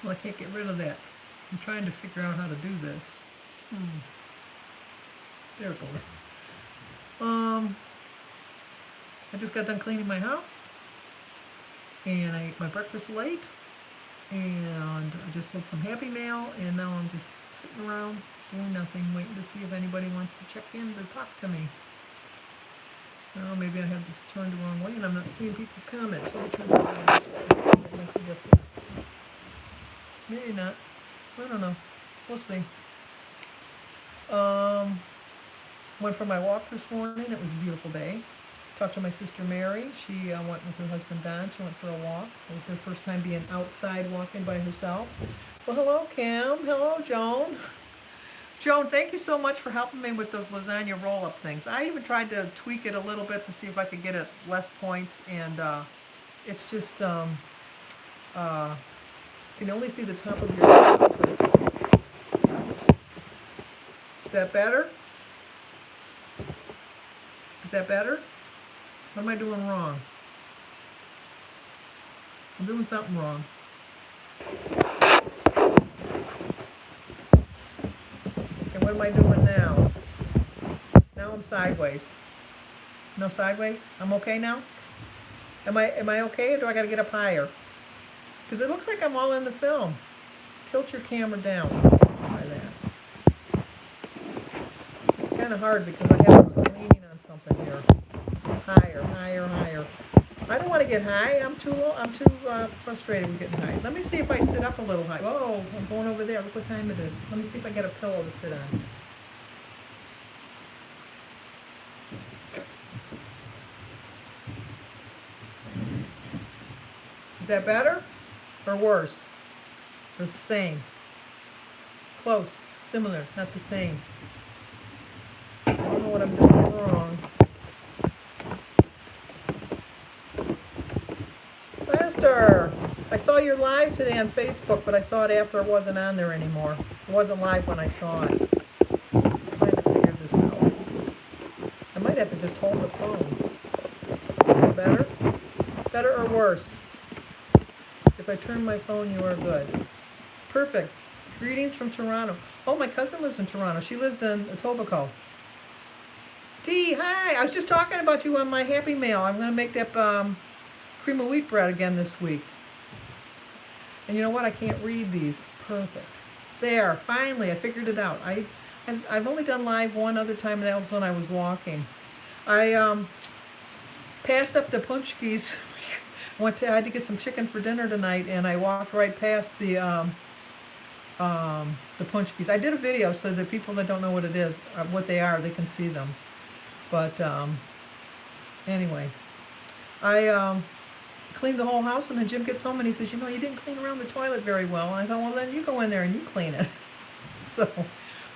Well, I can't get rid of that. I'm trying to figure out how to do this. There it goes. I just got done cleaning my house, and I ate my breakfast late, and I just had some Happy Mail, and now I'm just sitting around doing nothing, waiting to see if anybody wants to check in to talk to me. Well, maybe I have this turned the wrong way, and I'm not seeing people's comments. Let me turn it around this way, see if that makes a difference. Maybe not. I don't know. We'll see. Went for my walk this morning. It was a beautiful day. Talked to my sister Mary. She went with her husband Don. She went for a walk. It was her first time being outside walking by herself. Well, hello, Kim. Hello, Joan. Joan, thank you so much for helping me with those lasagna roll-up things. I even tried to tweak it a little bit to see if I could get it less points, and it's just, can you only see the top of your nose. Is that better? Is that better? What am I doing wrong? I'm doing something wrong. Okay, what am I doing now? Now I'm sideways. No sideways? I'm okay now? Am I okay, or do I gotta get up higher? Because it looks like I'm all in the film. Tilt your camera down. Let's try that. It's kind of hard because I have just leaning on something here. Higher, higher, higher. I don't want to get high. I'm too low. I'm too frustrated with getting high. Let me see if I sit up a little high. Whoa, I'm going over there. Look what time it is. Let me see if I get a pillow to sit on. Is that better or worse? Or the same? Close, similar, not the same. I don't know what I'm doing wrong. Master, I saw your live today on Facebook, but I saw it after it wasn't on there anymore. It wasn't live when I saw it. I'm trying to figure this out. I might have to just hold the phone. Is that better? Better or worse? If I turn my phone, you are good. Perfect. Greetings from Toronto. Oh, my cousin lives in Toronto. She lives in Etobicoke. Dee, hi. I was just talking about you on my Happy Mail. I'm going to make that cream of wheat bread again this week. And you know what? I can't read these. Perfect. There. Finally, I figured it out. I've only done live one other time, and that was when I was walking. I passed up the punchkis. I had to get some chicken for dinner tonight, and I walked right past the punchkis. I did a video so that people that don't know what it is, what they are, they can see them. But anyway, I cleaned the whole house, and then Jim gets home and he says, you know, you didn't clean around the toilet very well. And I thought, well, then you go in there and you clean it. So,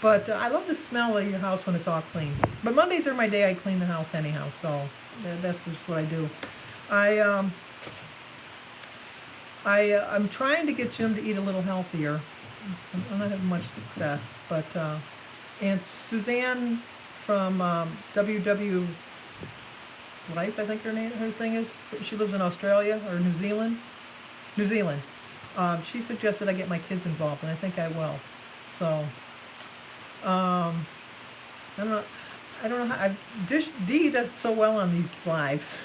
but I love the smell of your house when it's all clean. But Mondays are my day. I clean the house anyhow, so that's just what I do. I'm trying to get Jim to eat a little healthier. I'm not having much success, but and Suzanne from WW Life, I think her thing is. She lives in Australia or New Zealand. New Zealand. She suggested I get my kids involved, and I think I will. So I don't know how. Dee does so well on these lives.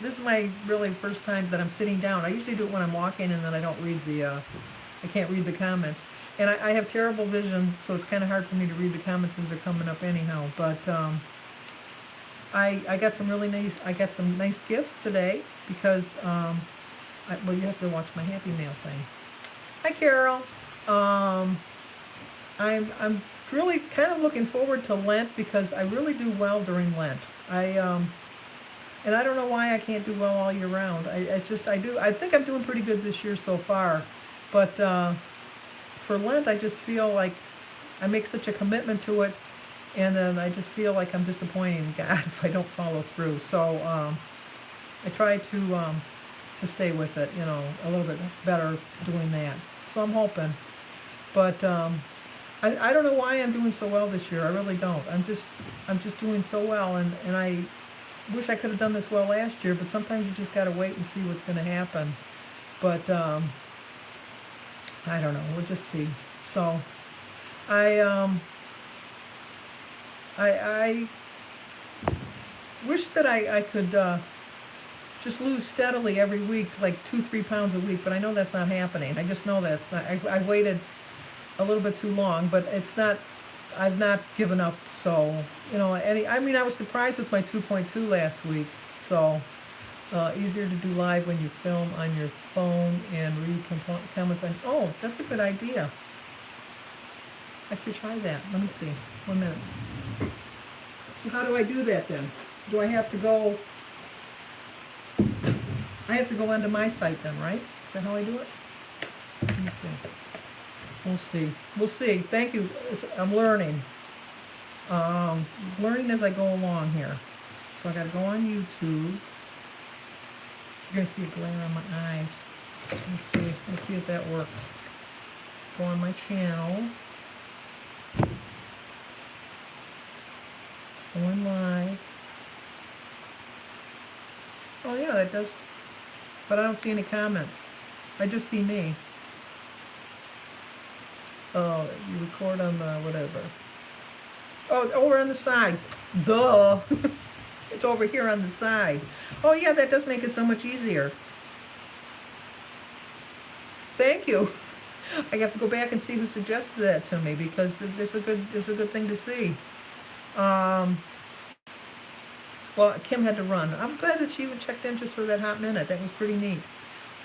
This is my really first time that I'm sitting down. I usually do it when I'm walking, and then I don't read I can't read the comments. And I have terrible vision, so it's kind of hard for me to read the comments as they're coming up anyhow. But I got some nice gifts today because, well, you have to watch my Happy Mail thing. Hi, Carol. I'm really kind of looking forward to Lent because I really do well during Lent. And I don't know why I can't do well all year round. I think I'm doing pretty good this year so far. But for Lent, I just feel like I make such a commitment to it, and then I just feel like I'm disappointing God if I don't follow through. So I try to stay with it, a little bit better doing that. So I'm hoping. But I don't know why I'm doing so well this year. I really don't. I'm just doing so well, and I wish I could have done this well last year, but sometimes you just got to wait and see what's going to happen. But I don't know. We'll just see. So I I wish that I could just lose steadily every week, like 2-3 pounds a week. But I know that's not happening. I just know that it's not. I waited a little bit too long, but it's not. I've not given up. So I mean, I was surprised with my 2.2 last week. So easier to do live when you film on your phone and read comments on. Oh, that's a good idea. I should try that. Let me see. 1 minute. So how do I do that then? Do I have to go? I have to go onto my site then, right? Is that how I do it? Let me see. We'll see. We'll see. Thank you. I'm learning. Learning as I go along here. So I got to go on YouTube. You're going to see a glare on my eyes. Let's see. Let's see if that works. Go on my channel. Going live. Oh yeah, that does. But I don't see any comments. I just see me. Oh, you record on the whatever. Oh, over on the side. Duh. It's over here on the side. Oh yeah, that does make it so much easier. Thank you. I have to go back and see who suggested that to me, because it's a good thing to see. Well, Kim had to run. I was glad that she even checked in just for that hot minute. That was pretty neat.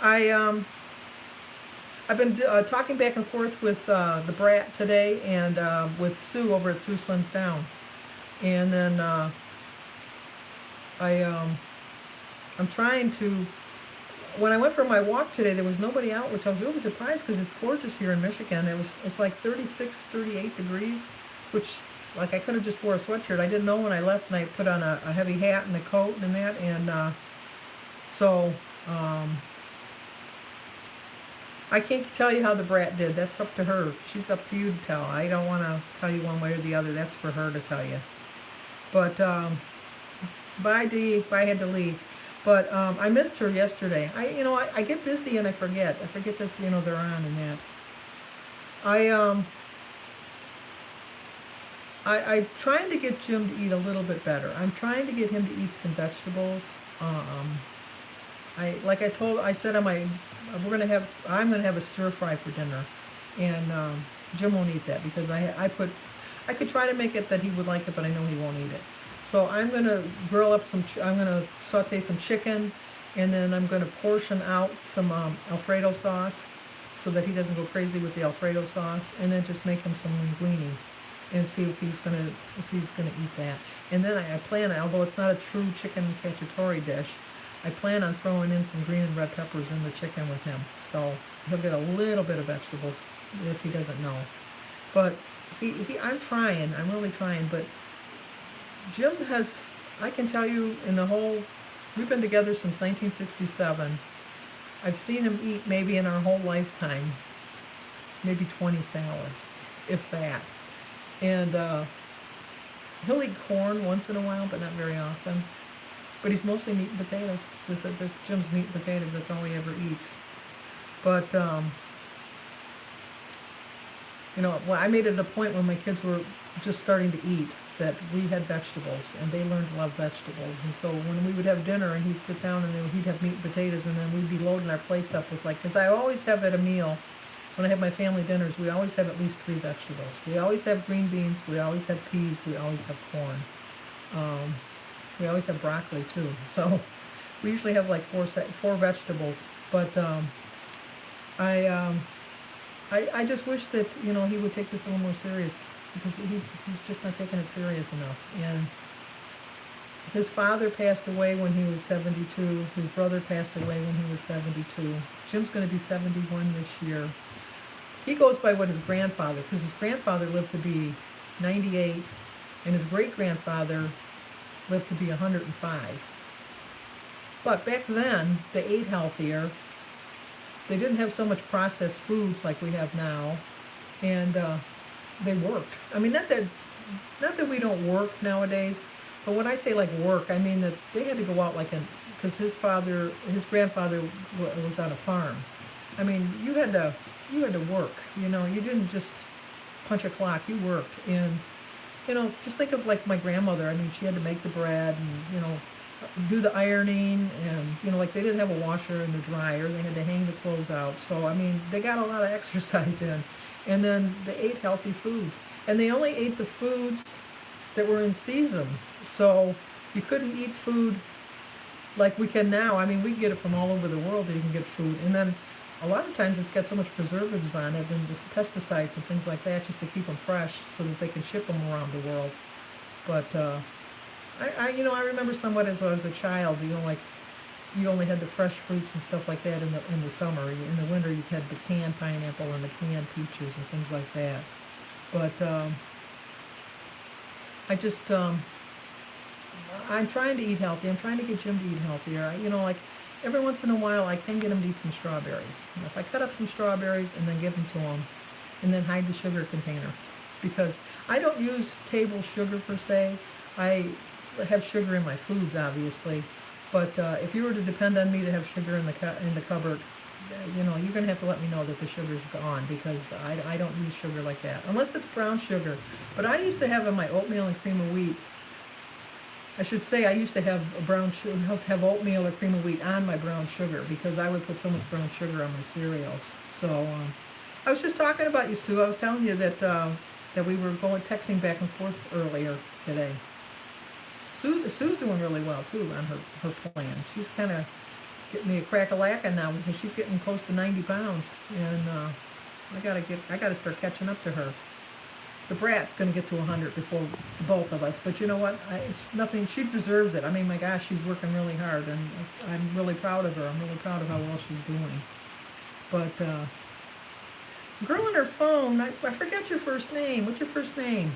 I've been talking back and forth with the Brat today, and with Sue over at Sue Slims Down. And then I'm trying to. When I went for my walk today, there was nobody out, which I was really surprised, because it's gorgeous here in Michigan. It's like 36, 38 degrees, which, like, I could have just wore a sweatshirt. I didn't know when I left, and I put on a heavy hat and a coat and that, and so I can't tell you how the Brat did. That's up to her. She's up to you to tell. I don't want to tell you one way or the other. That's for her to tell you. But bye, Dee. I had to leave. But I missed her yesterday. I get busy and I forget. I forget that they're on and that. I'm trying to get Jim to eat a little bit better. I'm trying to get him to eat some vegetables. I said I'm gonna have a stir fry for dinner, and Jim won't eat that, because I could try to make it that he would like it, but I know he won't eat it. So I'm gonna grill up I'm gonna saute some chicken, and then I'm gonna portion out some Alfredo sauce, so that he doesn't go crazy with the Alfredo sauce, and then just make him some linguine, and see if he's gonna eat that. And then I plan, although it's not a true chicken cacciatore dish, I plan on throwing in some green and red peppers in the chicken with him, so he'll get a little bit of vegetables if he doesn't know. But I'm trying. I'm really trying. But Jim has, I can tell you, we've been together since 1967. I've seen him eat, maybe in our whole lifetime, maybe 20 salads, if that. And he'll eat corn once in a while, but not very often. But he's mostly meat and potatoes. Jim's meat and potatoes. That's all he ever eats. But well, I made it a point when my kids were just starting to eat that we had vegetables, and they learned to love vegetables. And so when we would have dinner, and he'd sit down, and he'd have meat and potatoes, and then we'd be loading our plates up with, because I always have at a meal, when I have my family dinners, we always have at least 3 vegetables. We always have green beans. We always have peas. We always have corn. We always have broccoli too. So we usually have like 4 vegetables. But I just wish that he would take this a little more serious, because he's just not taking it serious enough. And his father passed away when he was 72. His brother passed away when he was 72. Jim's going to be 71 this year. He goes by what his grandfather, because his grandfather lived to be 98, and his great-grandfather lived to be 105. But back then, they ate healthier. They didn't have so much processed foods like we have now, and they worked. I mean, not that we don't work nowadays, but when I say like work, I mean that they had to go out because his grandfather was on a farm. I mean, you had to you had to work. You know, you didn't just punch a clock. You worked, and you know, just think of like my grandmother. I mean, she had to make the bread, and you know, do the ironing, and you know, like they didn't have a washer and a dryer. They had to hang the clothes out. So I mean, they got a lot of exercise in, and then they ate healthy foods, and they only ate the foods that were in season. So you couldn't eat food like we can now. I mean, we get it from all over the world that you can get food. And then a lot of times it's got so much preservatives on it and just pesticides and things like that just to keep them fresh so that they can ship them around the world. But you know, I remember somewhat as I was a child, you know, like you only had the fresh fruits and stuff like that in the summer. In the winter, you had the canned pineapple and the canned peaches and things like that. But I just I'm trying to eat healthy. I'm trying to get Jim to eat healthier. You know, like every once in a while, I can get him to eat some strawberries. And if I cut up some strawberries and then give them to him, and then hide the sugar container, because I don't use table sugar per se. I have sugar in my foods, obviously, but if you were to depend on me to have sugar in the cupboard, you know, you're gonna have to let me know that the sugar's gone, because I don't use sugar like that unless it's brown sugar. But I used to have in my oatmeal and cream of wheat. I should say I used to have have oatmeal or cream of wheat on my brown sugar, because I would put so much brown sugar on my cereals. So I was just talking about you, Sue. I was telling you that that we were texting back and forth earlier today. Sue's doing really well too on her plan. She's kind of getting me a crack-a-lackin' now, because she's getting close to 90 pounds, and I gotta start catching up to her. The brat's going to get to 100 before the both of us, but you know what? It's nothing. She deserves it. I mean, my gosh, she's working really hard, and I'm really proud of her. I'm really proud of how well she's doing. But girl on her phone, I forget your first name. What's your first name?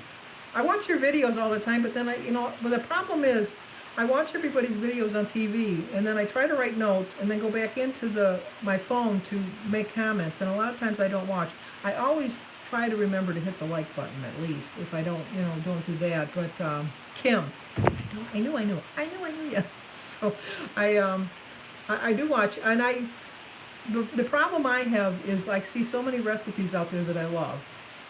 I watch your videos all the time, but then but the problem is, I watch everybody's videos on TV, and then I try to write notes, and then go back into my phone to make comments, and a lot of times I don't watch. I always try to remember to hit the like button at least. If I don't, don't do that. But Kim, I knew you. So I do watch, and the problem I have is I see so many recipes out there that I love,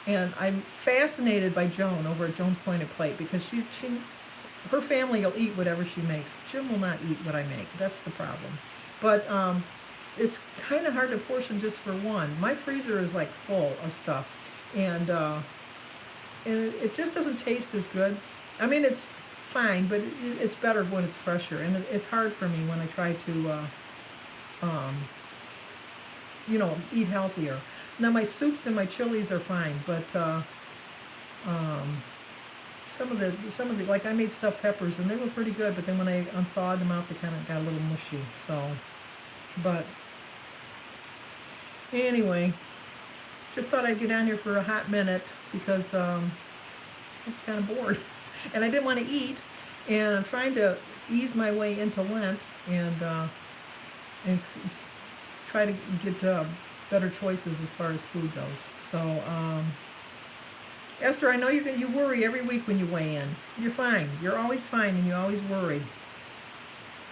and I'm fascinated by Joan over at Joan's Pointed Plate, because her family will eat whatever she makes. Jim will not eat what I make. That's the problem. But it's kind of hard to portion just for one. My freezer is like full of stuff, and it just doesn't taste as good. I mean, it's fine, but it's better when it's fresher. And it's hard for me when I try to, eat healthier. Now my soups and my chilies are fine, but some of the like I made stuffed peppers and they were pretty good, but then when I unthawed them out, they kind of got a little mushy. So, but anyway, just thought I'd get down here for a hot minute, because I was kind of bored and I didn't want to eat, and I'm trying to ease my way into Lent and try to get better choices as far as food goes. So Esther, I know you worry every week when you weigh in. You're fine. You're always fine, and you always worry.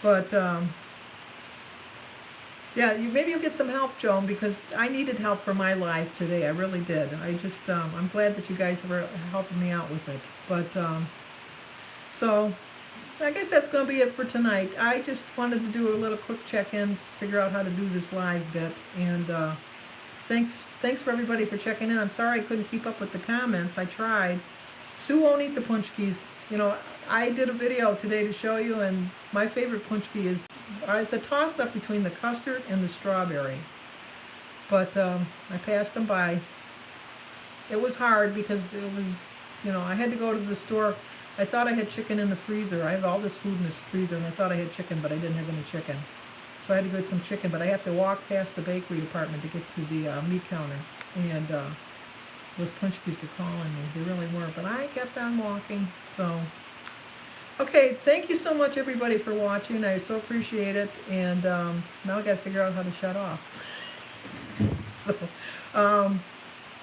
But yeah, maybe you'll get some help, Joan, because I needed help for my life today. I really did. I'm glad that you guys are helping me out with it. But so I guess that's going to be it for tonight. I just wanted to do a little quick check-in, figure out how to do this live bit, and thanks for everybody for checking in. I'm sorry I couldn't keep up with the comments. I tried. Sue won't eat the punchkis. I did a video today to show you, and my favorite punchki is, it's a toss-up between the custard and the strawberry. But I passed them by. It was hard because it was, I had to go to the store. I thought I had chicken in the freezer. I have all this food in this freezer, and I thought I had chicken, but I didn't have any chicken. So I had to get some chicken, but I have to walk past the bakery department to get to the meat counter. And those punchkis were calling me. They really were. But I kept on walking. So, okay, thank you so much, everybody, for watching. I so appreciate it. And now I got to figure out how to shut off. So,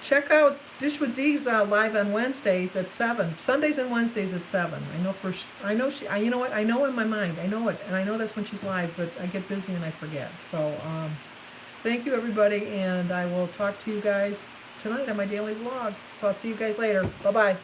check out Dish with Dee's live on Wednesdays at 7. Sundays and Wednesdays at 7. You know what? I know in my mind. I know it. And I know that's when she's live, but I get busy and I forget. So, Thank you, everybody, and I will talk to you guys tonight on my daily vlog. So I'll see you guys later. Bye-bye.